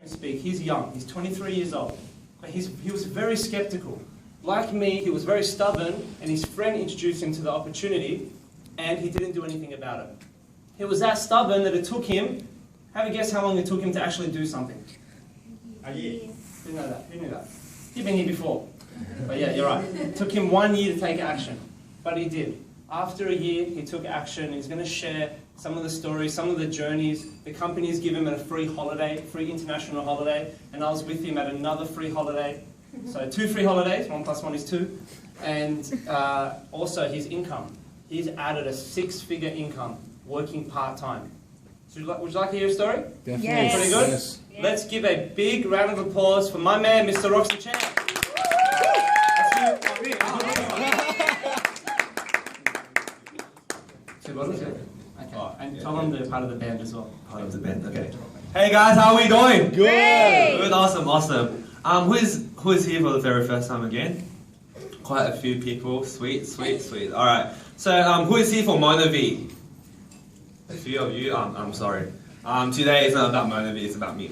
speak. He's young. He's 23 years old. But he was very skeptical. Like me, he was very stubborn, and his friend introduced him to the opportunity, and he didn't do anything about it. He was that stubborn that it took him, have a guess how long it took him to actually do something? A year. Who knew that? Who knew that? You've been here before. But yeah, you're right. It took him 1 year to take action. But he did. After a year, he took action. He's going to share some of the stories, some of the journeys. The company's given him a free holiday, free international holiday, and I was with him at another free holiday. So 2 free holidays, 1 + 1 is 2. And also his income. He's added a 6-figure income, working part-time. So would you like to hear a story? Definitely. Yes. Pretty good? Yes. Let's give a big round of applause for my man, Mr. Rockson Chan. Okay, and tell them they're part of the band as well. Part of the band, okay. Hey guys, how are we doing? Great. Good, awesome. Who is here for the very first time again? Quite a few people. Sweet. Alright. So who is here for Mona V? A few of you. I'm sorry. Today is not about Mona V, it's about me.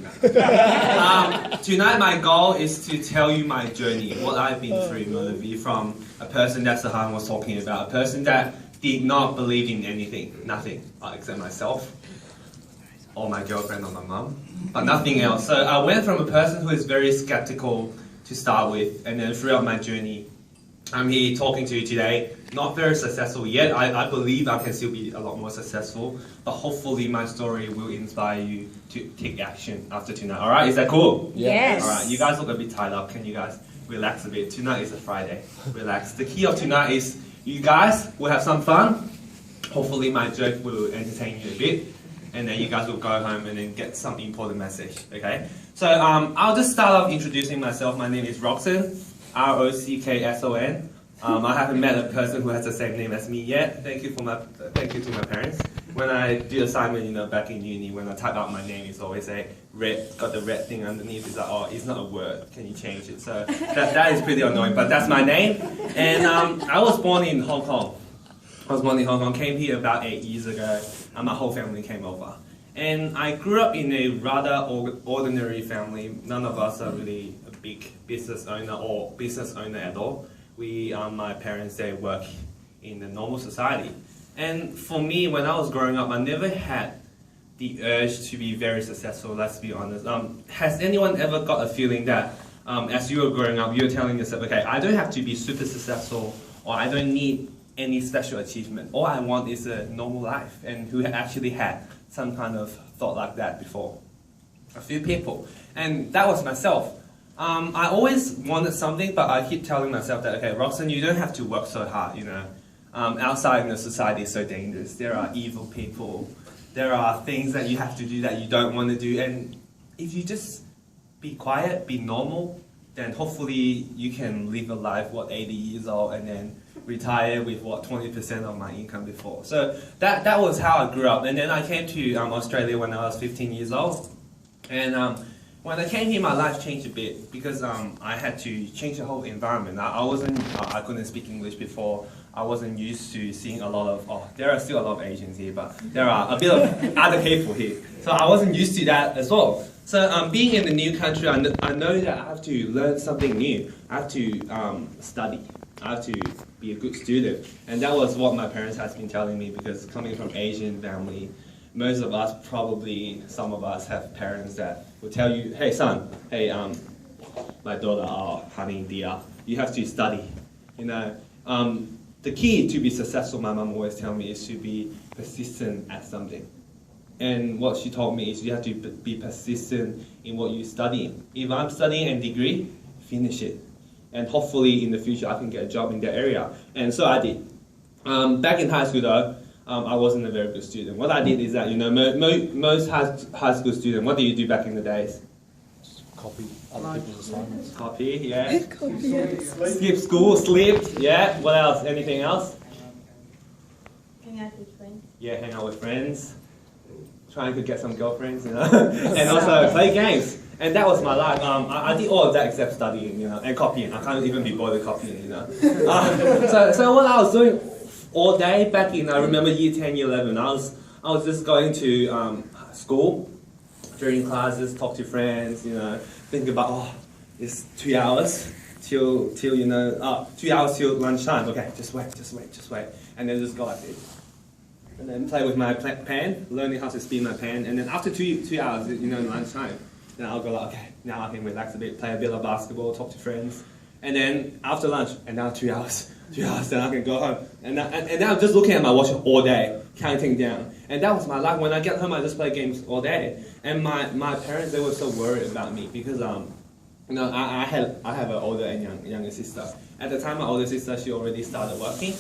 Tonight my goal is to tell you my journey, what I've been through Mona V, from a person that Sahan was talking about, a person that did not believe in anything, nothing, except myself, or my girlfriend or my mum, but nothing else. So I went from a person who is very skeptical to start with, and then throughout my journey, I'm here talking to you today. Not very successful yet. I believe I can still be a lot more successful, but hopefully my story will inspire you to take action after tonight. Alright, is that cool? Yes. Alright, you guys look a bit tied up. Can you guys relax a bit? Tonight is a Friday. Relax. The key of tonight is you guys will have some fun. Hopefully my joke will entertain you a bit, and then you guys will go home and then get some important message, okay? So I'll just start off introducing myself. My name is Rockson, R-O-C-K-S-O-N. I haven't met a person who has the same name as me yet. Thank you to my parents. When I do assignment, back in uni, when I type out my name, it's always a red, got the red thing underneath. It's like, oh, it's not a word. Can you change it? So that is pretty annoying, but that's my name. And I was born in Hong Kong. Came here about 8 years ago, and my whole family came over. And I grew up in a rather ordinary family. None of us are really a big business owner or business owner at all. My parents, they work in the normal society. And for me, when I was growing up, I never had the urge to be very successful, let's be honest. Has anyone ever got a feeling that as you were growing up, you were telling yourself, okay, I don't have to be super successful, or I don't need any special achievement. All I want is a normal life. And who actually had some kind of thought like that before? A few people. And that was myself. I always wanted something, but I keep telling myself that, okay, Roxanne, you don't have to work so hard, outside in the society is so dangerous. There are evil people. There are things that you have to do that you don't want to do. And if you just be quiet, be normal, then hopefully you can live a life, 80 years old, and then retire with 20% of my income before. So that was how I grew up. And then I came to Australia when I was 15 years old. And when I came here, my life changed a bit because I had to change the whole environment. I couldn't speak English before. I wasn't used to seeing a lot of, there are still a lot of Asians here, but there are a bit of other people here. So I wasn't used to that as well. So being in a new country, I know that I have to learn something new. I have to study. I have to be a good student. And that was what my parents has been telling me, because coming from Asian family, most of us, probably some of us, have parents that will tell you, hey son, hey my daughter, honey, dear, you have to study. The key to be successful, my mom always tells me, is to be persistent at something. And what she told me is you have to be persistent in what you're studying. If I'm studying a degree, finish it. And hopefully in the future I can get a job in that area. And so I did. Back in high school though, I wasn't a very good student. What I did is that, most high school students, what do you do back in the days? Copy other people's assignments. Copy, yeah. Skip school, sleep, yeah. What else? Anything else? Hang out with friends. Yeah, hang out with friends. Trying to get some girlfriends, and also play games. And that was my life. I did all of that except studying, and copying. I can't even be bothered copying, So what I was doing all day back in, I remember year 10, year 11, I was just going to school, during classes, talk to friends, you know, think about, oh, it's 2 hours till 2 hours till lunchtime. Okay, just wait, and then just go like this. And then play with my pen, learning how to speed my pen, and then after two hours, lunchtime, then I'll go like, okay, now I can relax a bit, play a bit of basketball, talk to friends, and then after lunch, and now 2 hours, then I can go home, and then I'm just looking at my watch all day, counting down, and that was my life. When I get home, I just play games all day, and my parents, they were so worried about me because I have an older and younger sister. At the time, my older sister, she already started working,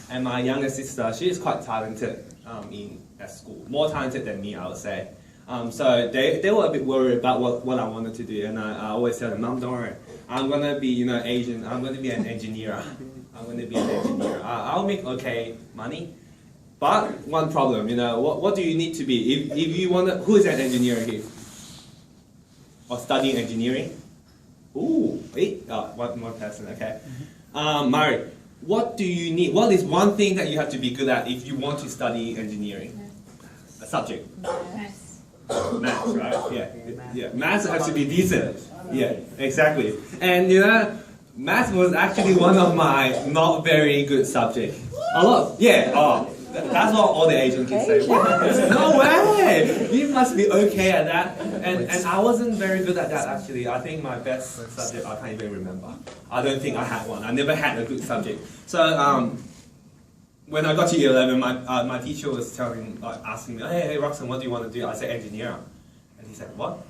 and my younger sister, she is quite talented at school, more talented than me, I would say. So they were a bit worried about what I wanted to do, and I always tell them, Mom, don't worry, I'm gonna be Asian, I'm gonna be an engineer. I'll make okay money, but one problem, what do you need to be if you wanna? Who is an engineer here? Or studying engineering? Ooh, one more person, okay. Mari, what do you need? What is one thing that you have to be good at if you want to study engineering? A subject? Maths. Maths, right? Yeah. Maths has to be decent. Yeah, exactly. And maths was actually one of my not very good subjects. A lot. Yeah. Oh. That's what all the Asian kids say. No way! You must be okay at that. And I wasn't very good at that actually. I think my best subject, I can't even remember. I don't think I had one. I never had a good subject. So when I got to year 11, my teacher was asking me, hey Rockson, what do you want to do? I said engineer. And he said, what?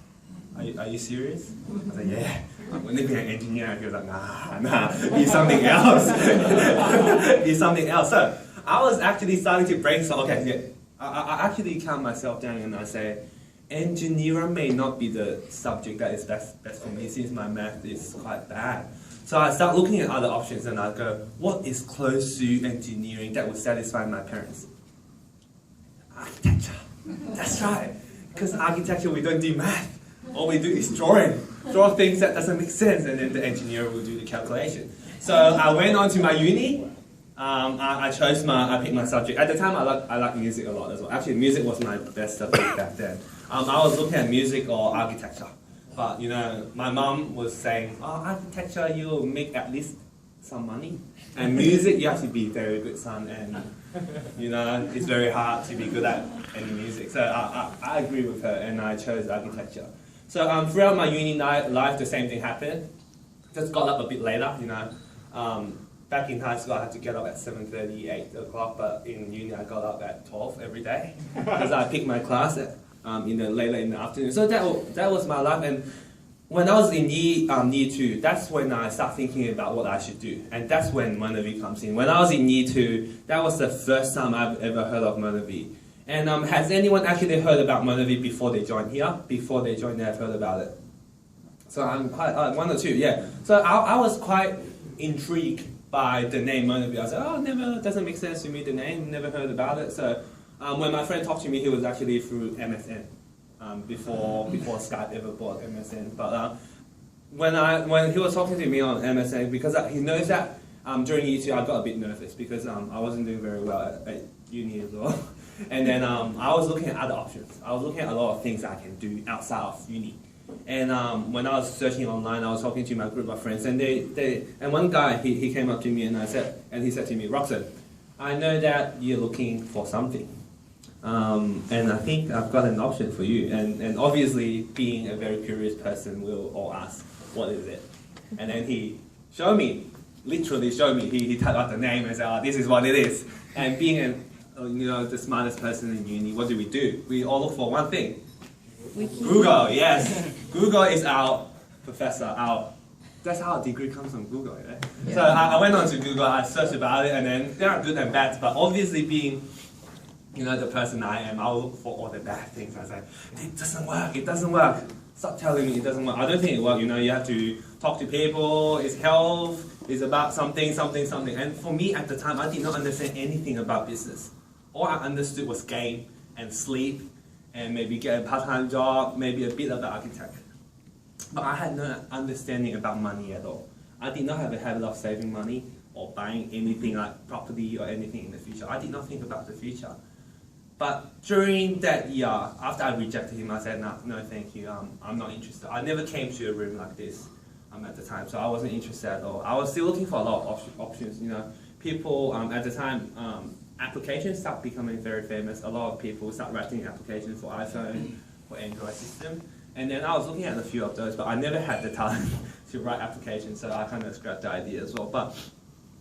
Are you serious? I said, yeah. I'm going to be an engineer. He was like, nah, be something else. Be something else. So I was actually starting to brainstorm. Okay, yeah. I actually calm myself down and I say, engineer may not be the subject that is best for me since my math is quite bad. So I start looking at other options and I go, what is close to engineering that would satisfy my parents? Architecture. That's right. Because architecture, we don't do math. All we do is draw things that doesn't make sense, and then the engineer will do the calculation. So I went on to my uni. I picked my subject. At the time, I like music a lot as well. Actually, music was my best subject back then. I was looking at music or architecture. But, my mom was saying, architecture, you'll make at least some money. And music, you have to be very good, son. And, it's very hard to be good at any music. So I agree with her, and I chose architecture. So throughout my uni life, the same thing happened. Just got up a bit later, Back in high school, I had to get up at 7:30, 8 o'clock, but in uni, I got up at 12 every day because I picked my class later in the afternoon. So that was my life. And when I was in year 2, that's when I started thinking about what I should do. And that's when Monavi comes in. When I was in year 2, that was the first time I've ever heard of Monavi. And has anyone actually heard about Monavi before they joined here? Before they joined, they've heard about it. So I'm quite, 1 or 2, yeah. So I was quite intrigued by the name Monavi. I said, doesn't make sense to me, the name, never heard about it. So when my friend talked to me, he was actually through MSN, before Skype ever bought MSN. But when he was talking to me on MSN, because he knows that during year 2 I got a bit nervous because I wasn't doing very well at uni as well. And then I was looking at other options. I was looking at a lot of things I can do outside of uni. And when I was searching online, I was talking to my group of friends, and and one guy he came up to me and he said to me, Rockson, I know that you're looking for something, and I think I've got an option for you. And obviously, being a very curious person, we'll all ask, what is it? And then he showed me, literally showed me. He typed out the name and said, this is what it is. And being the smartest person in uni, what do? We all look for one thing. Google, yes. Google is our professor. That's how our degree comes from Google, right? Yeah. So I went on to Google, I searched about it, and then there are good and bad, but obviously being the person I am, I'll look for all the bad things. I say, it doesn't work. Stop telling me it doesn't work. I don't think it works. You have to talk to people, it's health, it's about something. And for me at the time, I did not understand anything about business. All I understood was game and sleep, and maybe get a part-time job, maybe a bit of the architect. But I had no understanding about money at all. I did not have a habit of saving money or buying anything like property or anything in the future. I did not think about the future. But during that year, after I rejected him, I said, no, thank you, I'm not interested. I never came to a room like this at the time, so I wasn't interested at all. I was still looking for a lot of options, People, at the time, applications start becoming very famous. A lot of people start writing applications for iPhone, for Android system. And then I was looking at a few of those, but I never had the time to write applications, so I kind of scrapped the idea as well. But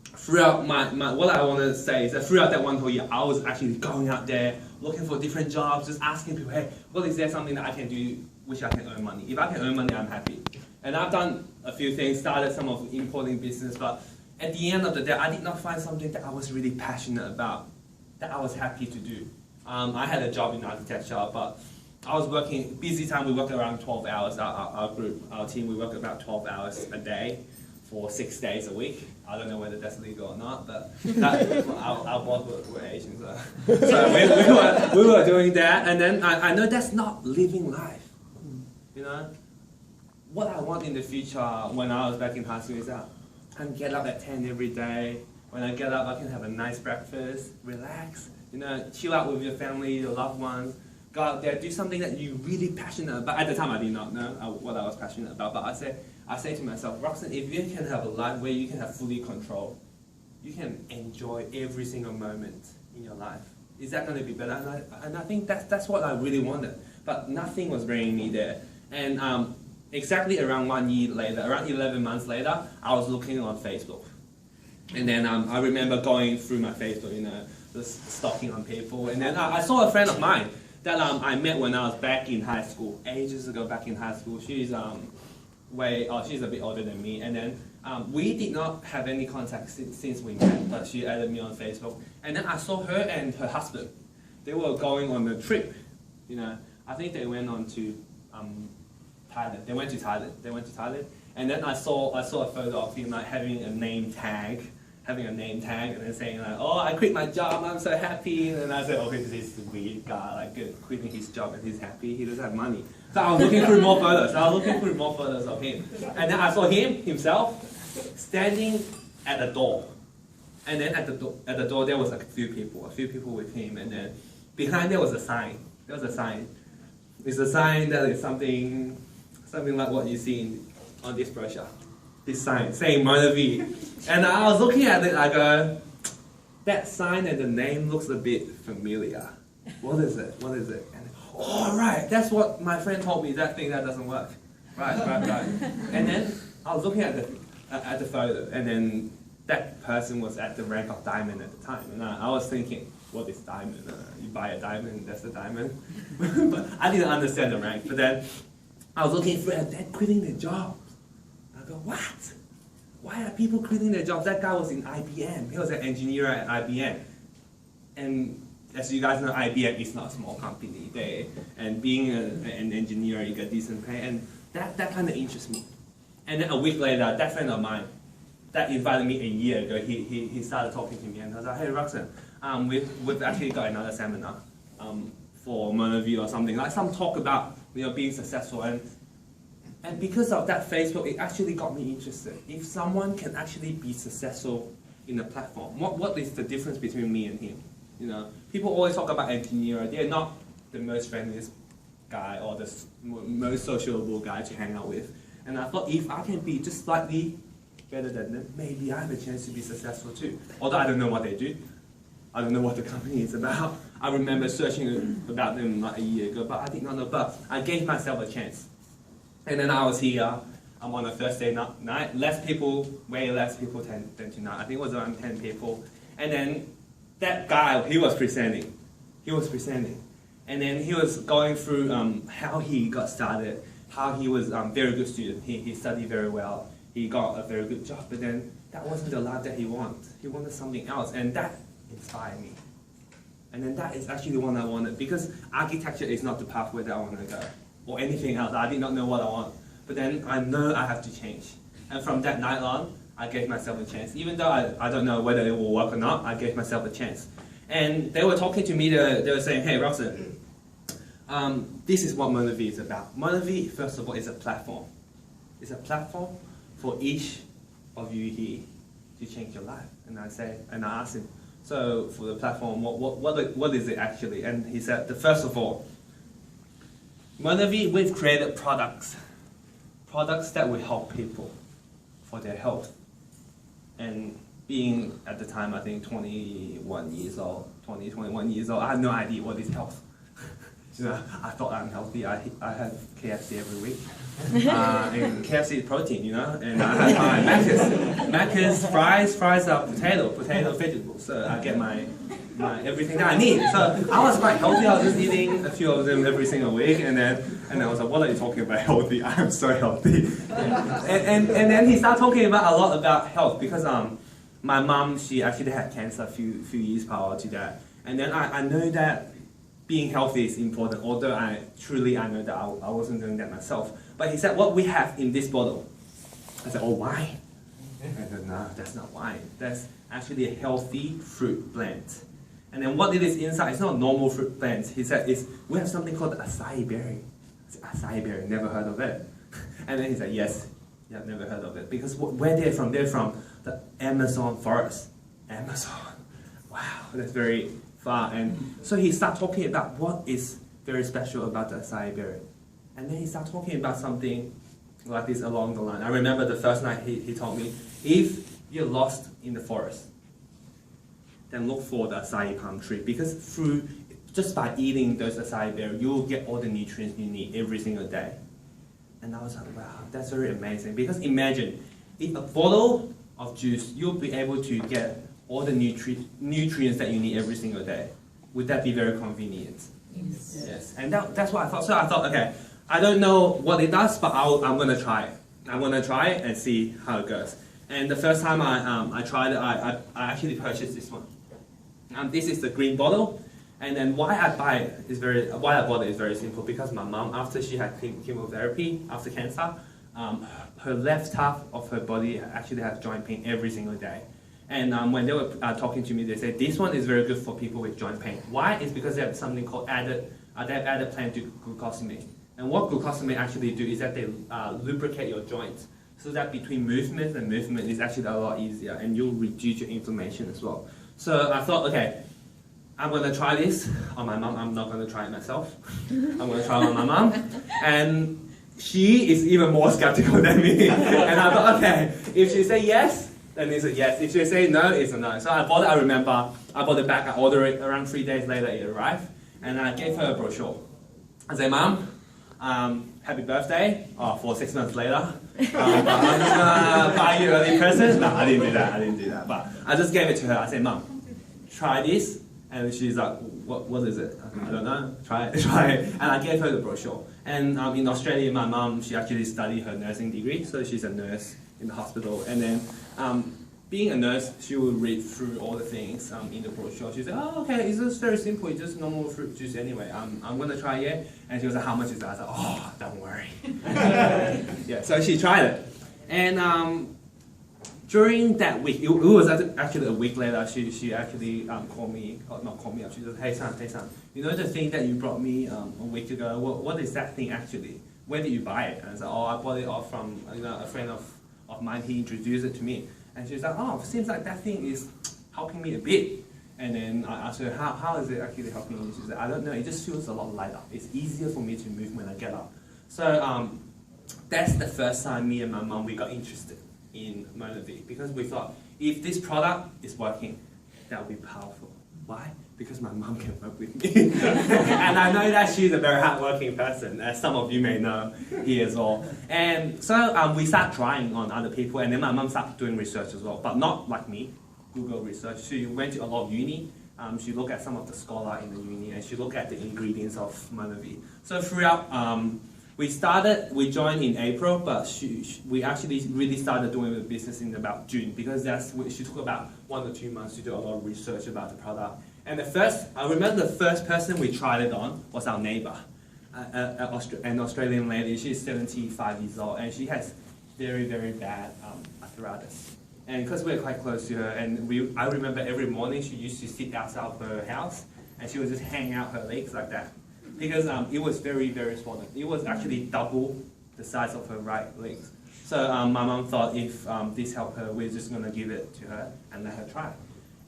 throughout what I want to say is that throughout that one whole year, I was actually going out there, looking for different jobs, just asking people, hey, well, is there something that I can do which I can earn money? If I can earn money, I'm happy. And I've done a few things, started some of importing business, but at the end of the day, I did not find something that I was really passionate about, that I was happy to do. I had a job in architecture, but I was working, busy time, we worked around 12 hours, our group, our team, we worked about 12 hours a day for 6 days a week. I don't know whether that's legal or not, but our boss were Asian, so we were doing that, and then I know that's not living life, What I want in the future when I was back in high school is that I can get up at 10 every day. When I get up, I can have a nice breakfast, relax, chill out with your family, your loved ones, go out there, do something that you're really passionate about. At the time, I did not know what I was passionate about, but I say to myself, Rockson, if you can have a life where you can have fully control, you can enjoy every single moment in your life. Is that going to be better? And I think that's what I really wanted, but nothing was bringing me there. And exactly around 1 year later, around 11 months later, I was looking on Facebook. And then I remember going through my Facebook, just stalking on people. And then I saw a friend of mine that I met when I was back in high school, ages ago back in high school. She's she's a bit older than me. And then we did not have any contact since we met, but she added me on Facebook. And then I saw her and her husband. They were going on a trip. I think they went on to Thailand. They went to Thailand. And then I saw a photo of him having a name tag, and then saying oh, I quit my job, I'm so happy. And I said, okay, this is a weird guy, quitting his job and he's happy, he doesn't have money. So I was looking through more photos. Of him. And then I saw himself standing at the door. And then at the door there was a few people with him. And then behind there was a sign. It's a sign that is something like what you see on this brochure. This sign saying Monavi. And I was looking at it, I go, that sign and the name looks a bit familiar. What is it? And oh, right, that's what my friend told me, that thing that doesn't work. Right. And then I was looking at the photo, and then that person was at the rank of diamond at the time. And I was thinking, what is diamond? You buy a diamond, that's a diamond. But I didn't understand the rank. But then I was looking through, and they're quitting their jobs. I go, what? Why are people quitting their jobs? That guy was in IBM. He was an engineer at IBM. And as you guys know, IBM is not a small company. And being an engineer, you get decent pay. And that kind of interests me. And then a week later, that friend of mine that invited me a year ago, he started talking to me. And I was like, hey, Rockson, we've actually got another seminar for Monavi or something. Some talk about being successful. And because of that Facebook, it actually got me interested. If someone can actually be successful in a platform, what is the difference between me and him? People always talk about engineer. They're not the most friendliest guy or the most sociable guy to hang out with. And I thought, if I can be just slightly better than them, maybe I have a chance to be successful too. Although I don't know what they do. I don't know what the company is about. I remember searching about them a year ago, but I did not know. But I gave myself a chance. And then I was here, I'm on a Thursday night, way less people than tonight. I think it was around 10 people. And then that guy, he was presenting. And then he was going through how he got started, how he was a very good student. He studied very well. He got a very good job, but then that wasn't the life that he wanted. He wanted something else, and that inspired me. And then that is actually the one I wanted, because architecture is not the pathway that I want to go. Or anything else. I did not know what I want. But then I know I have to change. And from that night on, I gave myself a chance. Even though I don't know whether it will work or not, I gave myself a chance. And they were talking to me, they were saying, hey, Rockson, this is what Monavi is about. Monavi, first of all, is a platform. It's a platform for each of you here to change your life. And I asked him, So for the platform, what is it actually? And he said, first of all, we've created products that will help people for their health. And being at the time, I think 21 years old, I had no idea what is health. I thought I'm healthy. I have KFC every week. And KFC is protein, and I have Macca's fries are potato vegetables. So I get my everything that I need. So I was quite healthy. I was just eating a few of them every single week, and then I was like, what are you talking about healthy? I'm so healthy. and then he started talking about a lot about health because my mom, she actually had cancer a few years prior to that. And then I know that being healthy is important, although I know that I wasn't doing that myself. But he said, what we have in this bottle. I said, oh, wine? I said, no, that's not wine. That's actually a healthy fruit blend. And then what it is inside, it's not normal fruit blend. He said, we have something called acai berry. I said, acai berry, never heard of it. And then he said, yes, you have never heard of it. Because where they're from the Amazon forest. Amazon. Wow, that's very far. And so he started talking about what is very special about the acai berry. And then he started talking about something like this along the line. I remember the first night he told me, if you're lost in the forest, then look for the acai palm tree. Because just by eating those acai berries, you'll get all the nutrients you need every single day. And I was like, wow, that's very amazing. Because imagine, in a bottle of juice, you'll be able to get all the nutrients that you need every single day. Would that be very convenient? Yes. And that's what I thought. So I thought, okay, I don't know what it does, but I'm going to try it. I'm going to try it and see how it goes. And the first time I tried it, I actually purchased this one. This is the green bottle. And then why I bought it is very simple. Because my mom, after she had chemotherapy, after cancer, her left half of her body actually has joint pain every single day. And when they were talking to me, they said this one is very good for people with joint pain. Why? It's because they have something called they have added plant glucosamine. And what glucosamine actually do is that they lubricate your joints, so that between movement and movement is actually a lot easier, and you'll reduce your inflammation as well. So I thought, okay, I'm going to try this on my mom. I'm not going to try it myself. I'm going to try it on my mom. And she is even more skeptical than me. And I thought, okay, if she say yes, then it's a yes. If she say no, it's a no. So I bought it, I remember, I bought it back, I ordered it, around 3 days later it arrived. And I gave her a brochure. I said, Mom, happy birthday, for 6 months later. But I'm just gonna buy you early present. No, I didn't do that. But I just gave it to her. I said, Mom, try this. And she's like, what is it? I don't know, try it. And I gave her the brochure. And in Australia, my mom, she actually studied her nursing degree, so she's a nurse in the hospital. And then being a nurse, she will read through all the things in the brochure. She said, oh, okay, it's just very simple, it's just normal fruit juice anyway. I'm gonna try it. And she was like, how much is that? I said, oh, don't worry. Yeah, so she tried it. And during that week, it was actually a week later, she actually called me, not called me up, she said, hey son, you know the thing that you brought me a week ago, what is that thing actually? Where did you buy it? And I said, oh, I bought it off from a friend of mine, he introduced it to me. And she was like, oh, it seems like that thing is helping me a bit. And then I asked her, how is it actually helping me? She said, I don't know, it just feels a lot lighter. It's easier for me to move when I get up. So that's the first time me and my mom, we got interested in Monavi, because we thought, if this product is working, that would be powerful. Why? Because my mom can work with me. And I know that she's a very hardworking person, as some of you may know here as well. And so we start trying on other people, and then my mom started doing research as well, but not like me, Google research. She went to a lot of uni. She looked at some of the scholar in the uni, and she looked at the ingredients of Monavi. So throughout, we joined in April, but we actually really started doing the business in about June, because she took about 1 or 2 months to do a lot of research about the product. And I remember the first person we tried it on was our neighbor, an Australian lady. She's 75 years old, and she has very, very bad arthritis. And because we're quite close to her, and I remember every morning she used to sit outside of her house, and she would just hang out her legs like that. Because it was very, very swollen. It was actually double the size of her right legs. So my mom thought if this helped her, we're just going to give it to her and let her try.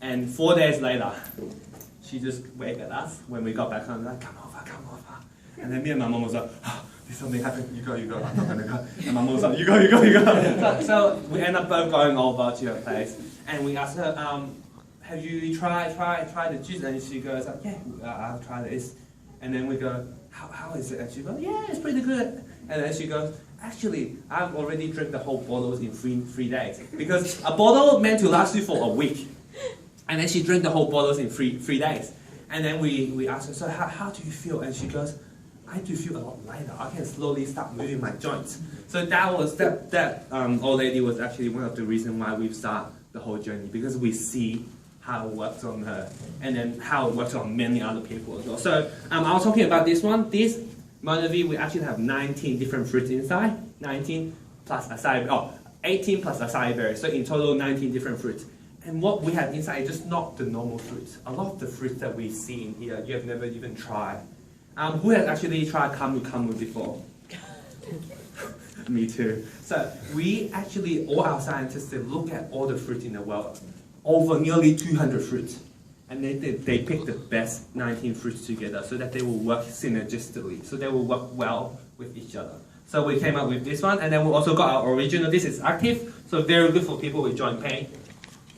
And 4 days later, she just waved at us when we got back home, like, come over. And then me and my mom was like, oh, there's something happened, you go, I'm not gonna go. And my mom was like, you go. So we end up both going over to her place, and we asked her, have you tried the juice? And she goes, yeah, I've tried this. And then we go, how is it? And she goes, yeah, it's pretty good. And then she goes, actually, I've already drank the whole bottles in three days. Because a bottle meant to last you for a week. And then she drank the whole bottles in three days. And then we asked her, so how do you feel? And she goes, I do feel a lot lighter. I can slowly start moving my joints. So that old lady was actually one of the reasons why we've started the whole journey, because we see how it works on her, and then how it works on many other people as well. So I was talking about this one. This Monavi, we actually have 19 different fruits inside. 19 plus acai, 18 plus acai berry. So in total, 19 different fruits. And what we have inside is just not the normal fruits. A lot of the fruits that we see in here, you have never even tried. Who has actually tried camu before? Me too. So we actually, all our scientists, they look at all the fruits in the world, over nearly 200 fruits. And they pick the best 19 fruits together so that they will work synergistically, so they will work well with each other. So we came up with this one, and then we also got our original. This is active, so very good for people with joint pain.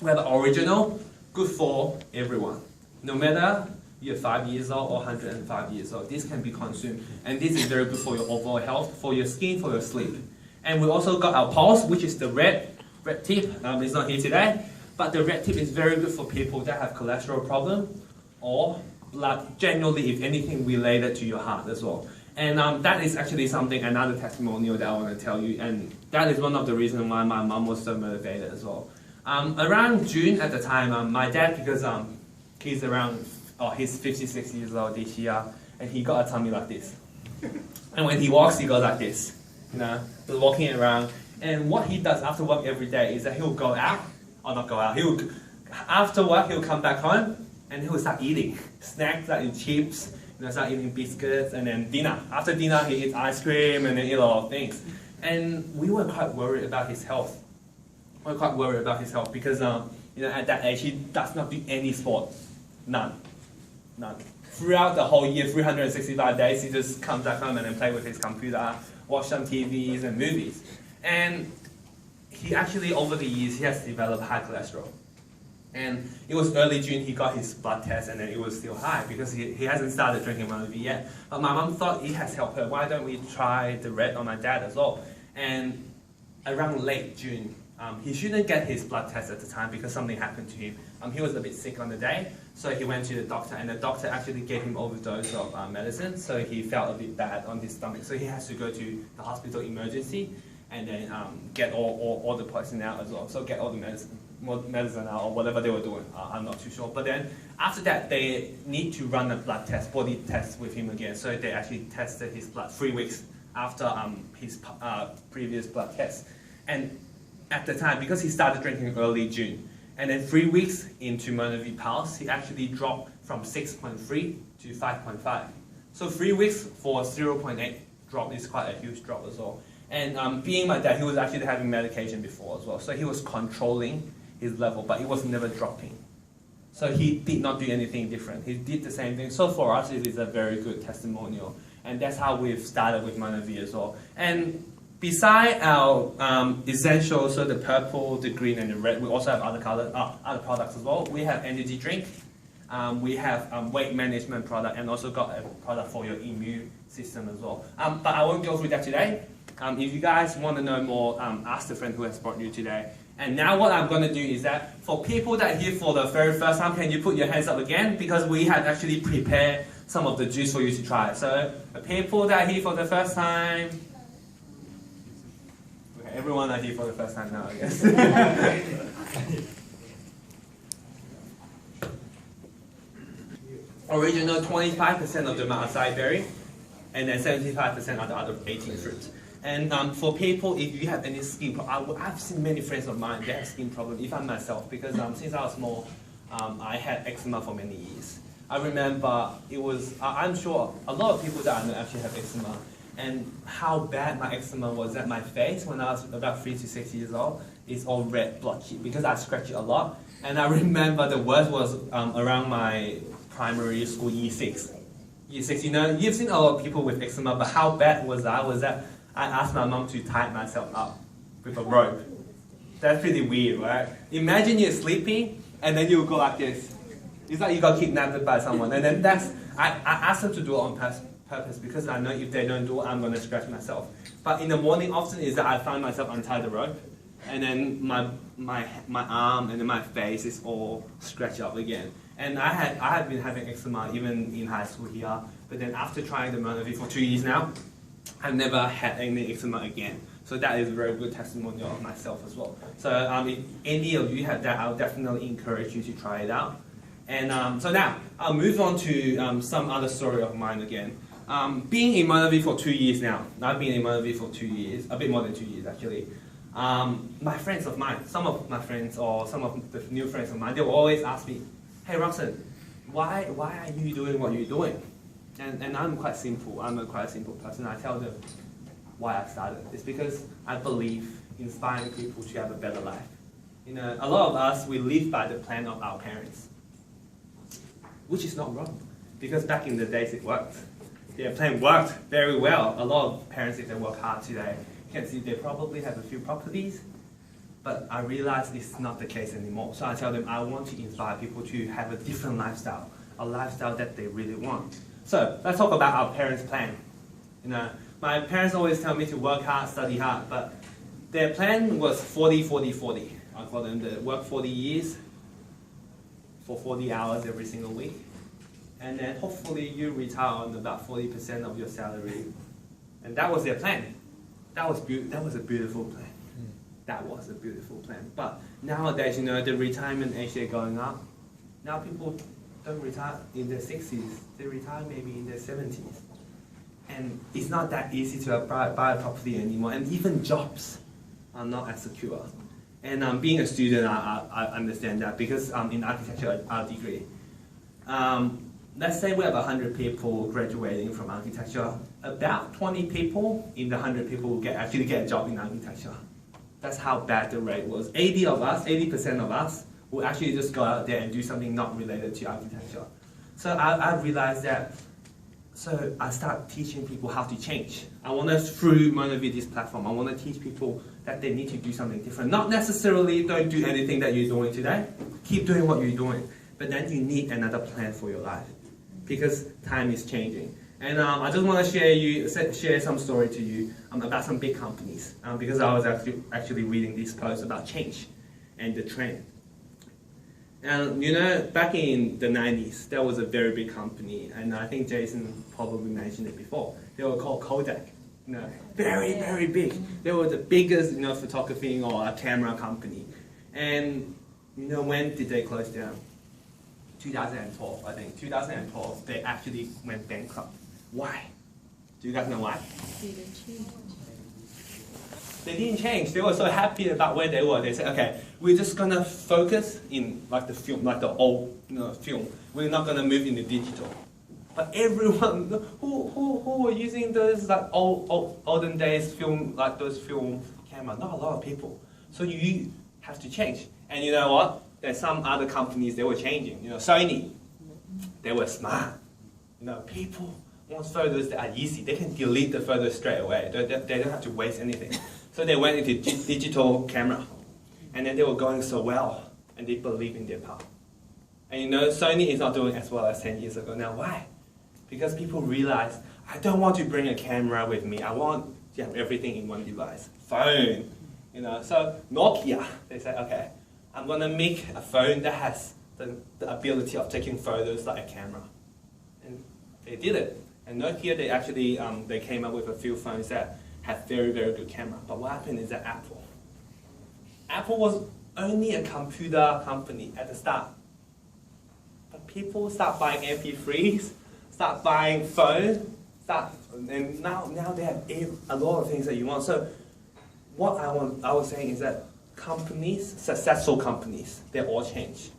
We have the original, good for everyone. No matter you're 5 years old or 105 years old, this can be consumed. And this is very good for your overall health, for your skin, for your sleep. And we also got our pulse, which is the red tip. It's not here today, but the red tip is very good for people that have cholesterol problem, or like generally, if anything related to your heart as well. And that is actually another testimonial that I want to tell you, and that is one of the reasons why my mom was so motivated as well. Around June at the time, my dad, because he's 56 years old this year, and he got a tummy like this. And when he walks, he goes like this, just walking around. And what he does after work every day is that he'll go out, or not go out, after work he'll come back home, and he'll start eating snacks like chips, start eating biscuits, and then dinner. After dinner, he eats ice cream, and then eat a lot of things. And we were quite worried about his health. Because at that age, he does not do any sport. None. Throughout the whole year, 365 days, he just comes back home and then play with his computer, watch some TVs and movies. And he actually, over the years, he has developed high cholesterol. And it was early June, he got his blood test, and then it was still high because he hasn't started drinking Monavi yet. But my mom thought it has helped her. Why don't we try the red on my dad as well? And around late June, he shouldn't get his blood test at the time because something happened to him. He was a bit sick on the day, so he went to the doctor, and the doctor actually gave him overdose of medicine, so he felt a bit bad on his stomach. So he has to go to the hospital emergency, and then get all the poison out as well. So get all the medicine out, or whatever they were doing. I'm not too sure. But then after that, they need to run a blood test, body test with him again. So they actually tested his blood 3 weeks after his previous blood test. And at the time, because he started drinking early June, and then 3 weeks into Monavi Pulse, he actually dropped from 6.3 to 5.5. So 3 weeks for 0.8 drop is quite a huge drop as well. And being my dad, he was actually having medication before as well. So he was controlling his level, but it was never dropping. So he did not do anything different. He did the same thing. So for us, it is a very good testimonial. And that's how we've started with Monavi as well. And beside our essentials, so the purple, the green, and the red, we also have other products as well. We have energy drink, we have weight management product, and also got a product for your immune system as well. But I won't go through that today. If you guys want to know more, ask the friend who has brought you today. And now what I'm going to do is that for people that are here for the very first time, can you put your hands up again? Because we have actually prepared some of the juice for you to try. So the people that are here for the first time, everyone are here for the first time now, I guess. Original 25% of them are acai berry, and then 75% are the other 18 fruits. And for people, if you have any skin problem, I've seen many friends of mine that have skin problems, even myself, because since I was small, I had eczema for many years. I remember it was, I'm sure a lot of people that I know actually have eczema. And how bad my eczema was at my face when I was about 3 to 6 years old is all red, blotchy, because I scratched it a lot. And I remember the worst was around my primary school year 6. Year 6, you know, you've seen a lot of people with eczema, but how bad was that I asked my mom to tie myself up with a rope. That's pretty weird, right? Imagine you're sleeping and then you go like this. It's like you got kidnapped by someone. And then I asked them to do it on purpose because I know if they don't do it, I'm going to scratch myself. But in the morning, often is that I find myself untie the rope, and then my arm and then my face is all scratched up again. And I had been having eczema even in high school here, but then after trying the Monovi for 2 years now, I've never had any eczema again. So that is a very good testimonial of myself as well. So if any of you have that, I'll definitely encourage you to try it out. And so now, I'll move on to some other story of mine again. Being in Monovi for 2 years now, I've been in Monovi for 2 years, a bit more than 2 years actually. My friends of mine, some of my friends or some of the new friends of mine, they will always ask me, hey Rockson, why are you doing what you're doing? And I'm quite simple, I'm quite a simple person. I tell them why I started. It's because I believe inspiring people to have a better life. You know, a lot of us, we live by the plan of our parents, which is not wrong, because back in the days it worked. Their plan worked very well. A lot of parents, if they work hard today, you can see they probably have a few properties, but I realize it's not the case anymore. So I tell them I want to inspire people to have a different lifestyle, a lifestyle that they really want. So let's talk about our parents' plan. You know, my parents always tell me to work hard, study hard, but their plan was 40, 40, 40. I call them to work 40 years for 40 hours every single week. And then hopefully you retire on about 40% of your salary. And that was their plan. That was a beautiful plan. That was a beautiful plan. But nowadays, you know, the retirement age they're going up. Now people don't retire in their 60s. They retire maybe in their 70s. And it's not that easy to buy a property anymore. And even jobs are not as secure. And being a student, I understand that because in architecture, our degree, let's say we have 100 people graduating from architecture. About 20 people in the 100 people will actually get a job in architecture. That's how bad the rate was. 80% of us will actually just go out there and do something not related to architecture. So I realized that. So I start teaching people how to change. I want to, through Monovi's platform, I want to teach people that they need to do something different. Not necessarily don't do anything that you're doing today. Keep doing what you're doing. But then you need another plan for your life, because time is changing. And I just want to share some story to you about some big companies, because I was actually reading this post about change and the trend. And you know, back in the 90s, there was a very big company, and I think Jason probably mentioned it before. They were called Kodak. You know, very, very big. They were the biggest, you know, photography or a camera company. And you know, when did they close down? 2012, I think. 2012, they actually went bankrupt. Why? Do you guys know why? They didn't change. They were so happy about where they were. They said, okay, we're just gonna focus in like the film, like the old, you know, film. We're not gonna move into digital. But everyone who were using those like olden days film, like those film cameras, not a lot of people. So you have to change. And you know what? There's some other companies, they were changing. You know, Sony, they were smart. You know, people want photos that are easy. They can delete the photos straight away. They don't have to waste anything. So they went into digital camera. And then they were going so well. And they believe in their power. And you know, Sony is not doing as well as 10 years ago. Now why? Because people realize, I don't want to bring a camera with me. I want to have everything in one device. Phone. You know, so Nokia, they said, okay, I'm going to make a phone that has the ability of taking photos like a camera. And they did it. And Nokia, they actually they came up with a few phones that had very, very good camera. But what happened is that Apple was only a computer company at the start. But people start buying MP3s, start buying phones, and now they have a lot of things that you want. So what I was saying is that companies, successful companies, they all change.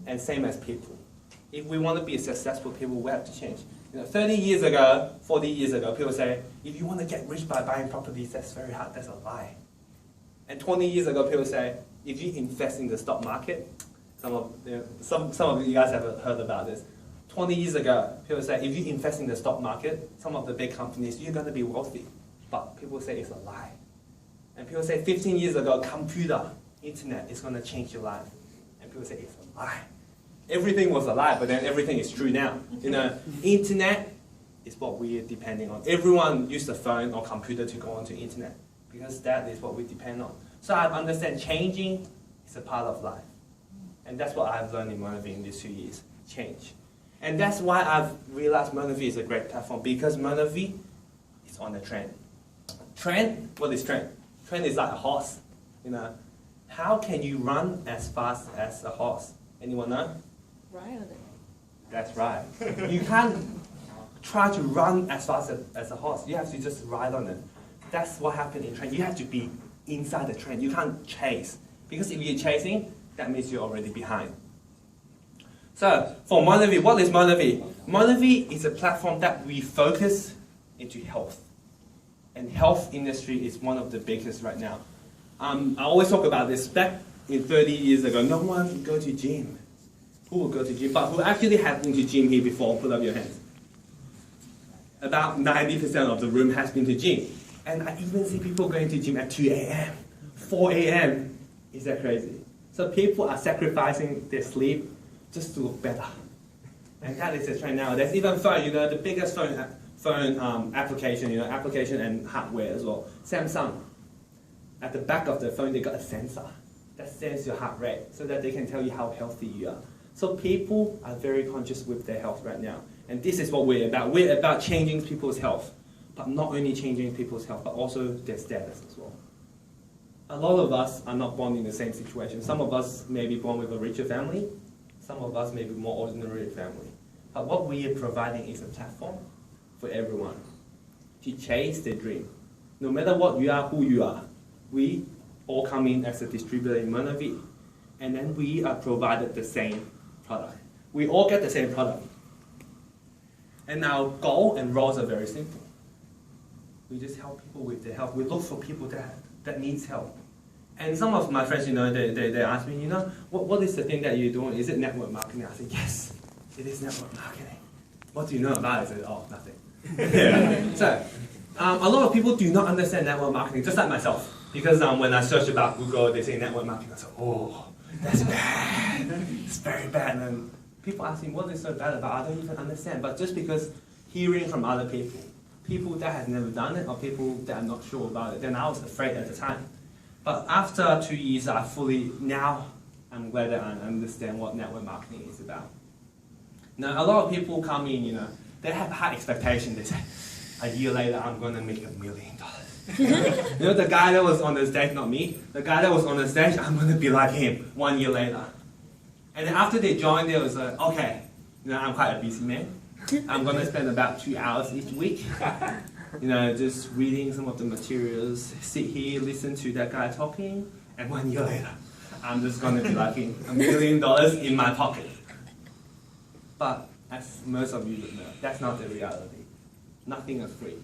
And same as people. If we want to be successful people, we have to change. 30 years ago, 40 years ago, people say, if you want to get rich by buying properties, that's very hard, that's a lie. And 20 years ago, people say, if you invest in the stock market, some of you guys have heard about this. 20 years ago, people say, if you invest in the stock market, some of the big companies, you're going to be wealthy. But people say it's a lie. And people say 15 years ago, computer, internet is going to change your life. And people say it's a lie. Everything was a lie, but then everything is true now. Internet is what we are depending on. Everyone uses a phone or computer to go onto internet because that is what we depend on. So I understand changing is a part of life. And that's what I've learned in Monavi in these 2 years, change. And that's why I've realized Monavi is a great platform, because Monavi is on a trend. Trend? What is trend? Trend is like a horse. How can you run as fast as a horse? Anyone know? Ride on it. That's right. You can't try to run as fast as a horse. You have to just ride on it. That's what happened in trend. You have to be inside the trend. You can't chase. Because if you're chasing, that means you're already behind. So, for Monavi, what is Monavi? Monavi is a platform that we focus into health. And health industry is one of the biggest right now. I always talk about this. Back in 30 years ago, no one would go to gym. Who would go to gym? But who actually have been to gym here before? Put up your hands. About 90% of the room has been to gym. And I even see people going to gym at 2 a.m., 4 a.m. Is that crazy? So people are sacrificing their sleep just to look better. And that is the trend now. There's even phone, the biggest phone application, application and hardware as well. Samsung. At the back of the phone, they got a sensor that sends your heart rate so that they can tell you how healthy you are. So people are very conscious with their health right now. And this is what we're about. We're about changing people's health. But not only changing people's health, but also their status as well. A lot of us are not born in the same situation. Some of us may be born with a richer family. Some of us may be more ordinary family. But what we are providing is a platform for everyone to chase their dream. No matter what you are, who you are, we all come in as a distributor in Monavi, and then we are provided the same product. We all get the same product. And our goal and roles are very simple. We just help people with their health. We look for people that needs help. And some of my friends, they ask me, what is the thing that you're doing? Is it network marketing? I say, yes, it is network marketing. What do you know about it? I say, oh, nothing. Yeah. So, a lot of people do not understand network marketing, just like myself. Because when I search about Google, they say network marketing. I say, oh, that's bad. It's very bad. And people ask me, what is so bad about it? I don't even understand. But just because hearing from other people that have never done it, or people that are not sure about it, then I was afraid at the time. But after 2 years, now I'm glad that I understand what network marketing is about. Now, a lot of people come in, they have high expectations. They say, a year later, I'm going to make $1 million. The guy that was on the stage, not me, the guy that was on the stage, I'm going to be like him 1 year later. And then after they joined, they was like, okay, I'm quite a busy man. I'm going to spend about 2 hours each week, just reading some of the materials, sit here, listen to that guy talking, and 1 year later, I'm just going to be like him, $1 million in my pocket. But as most of you would know, that's not the reality. Nothing is free.